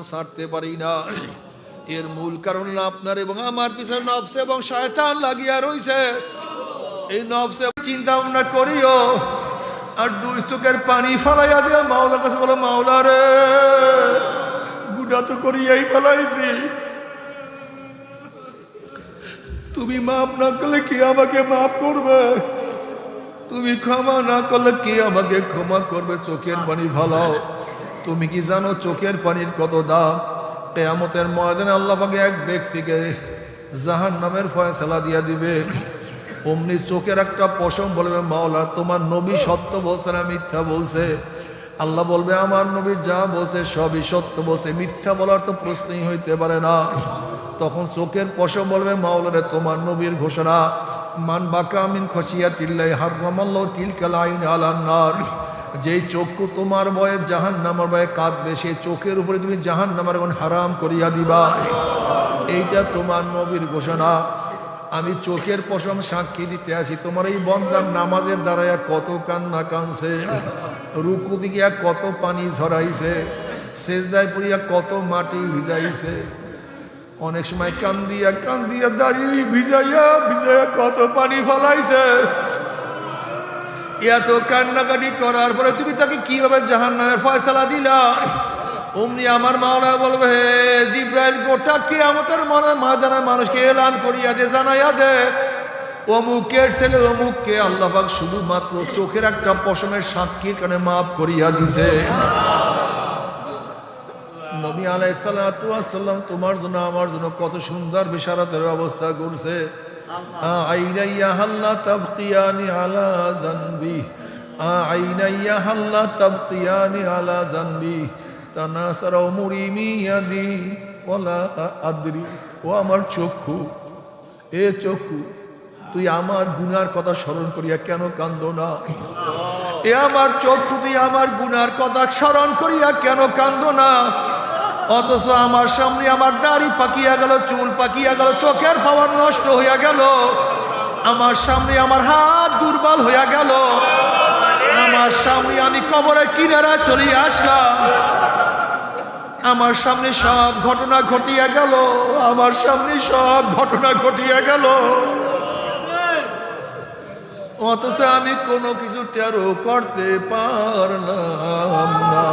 ছাড়তে পারি না। এর মূল কারণ আপনার এবং আমার পিছনে নফস এবং শয়তান লাগিয়া রইছে। এই নফসে চিন্তা ভাবনা করিও আর দুই চোখের পানি ফালাইয়া দিয়ে মাওলার কাছে বলো, মাওলা রে গুনাহ তো করিয়াই ফেলাইছি, তুমি মাফ না করলে কে আমাকে মাফ করবে, তুমি ক্ষমা না করলে কে আমাকে ক্ষমা করবে। চোখের পানি ফালাও। তুমি কি জানো চোখের পানির কত দাম? কিয়ামতের ময়দানে আল্লাহ পাক এক ব্যক্তিকে জাহান্নামের ফয়সালা দিয়া দিবে। অমনি চোখের একটা পশম বলবে, মাওলা তোমার নবী সত্য বলছে না মিথ্যা বলছে? আল্লাহ বলবে, আমার নবী যা বলছে সবই সত্য বলছে, মিথ্যা বলার তো প্রশ্নই হইতে পারে না। তখন চোখের পশম বলবে, মাওলা রে তোমার নবীর ঘোষণা, মান বাকা মিন খশিয়াতিল্লাহি হারামাল্লাহু তিলকাল আইন আলান নার। যেই চক্ষু তোমার ভয়ে জাহান্নামের ভয়ে কাঁদবে, সেই চোখের উপরে তুমি জাহান্নামের আগুন হারাম করিয়া দিবা। এইটা তোমার নবীর ঘোষণা। আমি চোখের পশম সাক্ষী দিতে আসি, তোমার এই বন্দার নামাজের দ্বারায় কত কান্না কানছে, রুকু দিকে কত পানি ঝরাইছে, সেজদায় পড়িয়া কত মাটি ভিজাইছে, অনেক সময় কান্দিয়া কান্দিয়া দাঁড়িয়ে ভিজাইয়া ভিজাইয়া কত পানি ফলাইছে। এত কান্নাকাটি করার পরে তুমি তাকে কিভাবে জাহান্নামের ফয়সালা দিলা? অমনি আমার মাওলা বলবে, হে জিব্রাইল, গোটা কিয়ামতের ময়দানে মানুষকে এলান করিয়া দে, জানাইয়া দে, অমুকের ছেলে অমুককে আল্লাহ পাক শুধুমাত্র চোখের একটা পশমের সাক্ষীর কারণে মাফ করিয়া দিছে। নবী আলাইহিস সালাতু ওয়াস সালাম তোমার জন্য আমার জন্য কত সুন্দর বিশারাতের ব্যবস্থা করছে। আইনাইয়া হাল্লা তাবকিয়ানি আলা জানবি, আইনাইয়া হাল্লা তাবকিয়ানি আলা জানবি, তানাসারা উমুরি মিয়াদি ওয়ালা আদরি। ও আমার চক্ষু, এ চক্ষু, তুই আমার গুনার কথা স্মরণ করিয়া কেন কান্দো না? এ আমার চক্ষু, তুই আমার গুনার কথা স্মরণ করিয়া কেন কান্দো না? অথচ আমার সামনে আমার দাড়ি পাকিয়া গেল, চুল পাকিয়া গেল, চোখের পাওয়ার নষ্ট হইয়া গেল, আমার সামনে আমার হাত দুর্বল হইয়া গেল, আমার সামনে আমি কবরের কিনারায় চলে আসলাম, আমার সামনে সব ঘটনা ঘটিয়া গেল, আমার সামনে সব ঘটনা ঘটিয়া গেল, অথচ আমি কোনো কিছু টেরও করতে পারলাম না।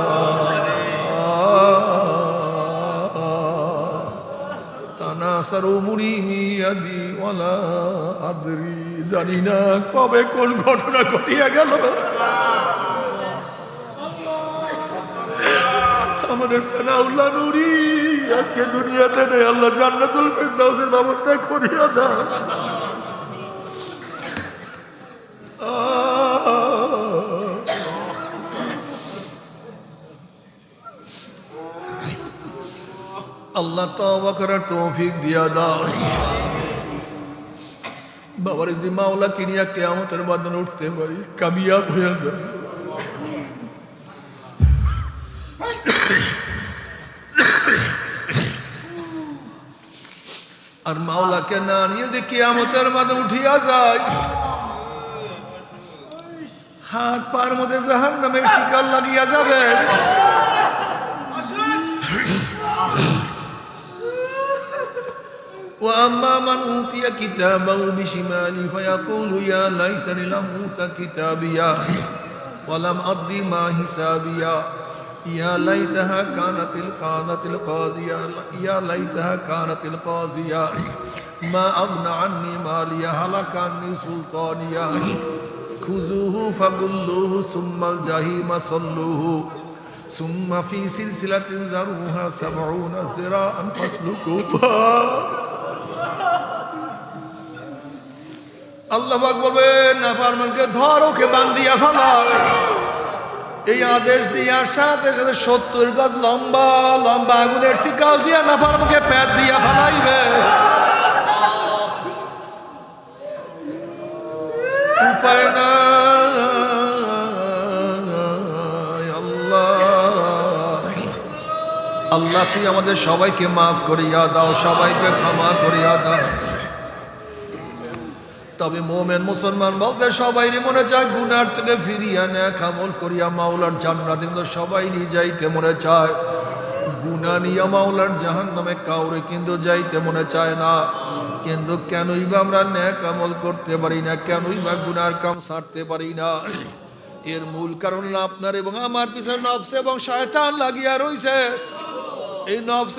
জানি না কবে কোন ঘটনা ঘটিয়া গেল। আমাদের সানাউল্লাহ নূরি আজকে দুনিয়াতে নেই, আল্লাহ জান্নাতুল ফিরদাউসের ব্যবস্থা করিয়া দাও। আল্লাহ তওবা করার তৌফিক দিয়া দাও। বাবার যদি মাওলা কিনিয়া কিয়ামতের ময়দানে উঠতে পারি, কামিয়াব হয়ে যায়। আর মাওলাকে না নিয়ে যদি কিয়ামতের ময়দানে উঠিয়া যায়, হাত পার মধ্যে জাহান্নামের শিকল লাগিয়া যাবে। وأما من أوتي كتابه بشماله فيقول يا ليتني لم أوت كتابيا ولم أدر ما حسابيا يا ليتها كانت القاضية يا ليتها كانت القاضية ما أغنى عني ماليا هلك عني سلطانيا خذوه فغلوه ثم الجحيم صلوه ثم في سلسلة ذرعها 70 ذراعا فاسلكوها। আল্লাহ পাক বলবে, নাফরমানকে ধর, ওকে বান্ধিয়া ফেলা। এই আদেশ দিয়ার সাথে সাথে 70 গজ লম্বা লম্বা আগুনের শিকল দিয়া নাফরমানকে প্যাঁচ দিয়া ফেলাইবে। উপায় নাই। আল্লাহ তুই আমাদের সবাইকে মাফ করিয়া দাও, সবাইকে ক্ষমা করিয়া দাও। তবে মোমেন মুসলমান বলতে সবাই মনে চায় গুনার থেকে ফিরিয়া নেক আমল করিয়া মাওলার জান্নাতে, কিন্তু সবাই যাইতে মনে চায়। গুনাহ নিয়ে মাওলার জাহান্নামে কাউরে কিন্তু যাইতে মনে চায় না। কিন্তু কেনই বা আমরা নেক আমল করতে পারি না, কেনই বা গুনার কাম ছাড়তে পারি না? এর মূল কারণ আপনার এবং আমার পিছনে নফস এবং শয়তান লাগিয়া রইছে। এই নফস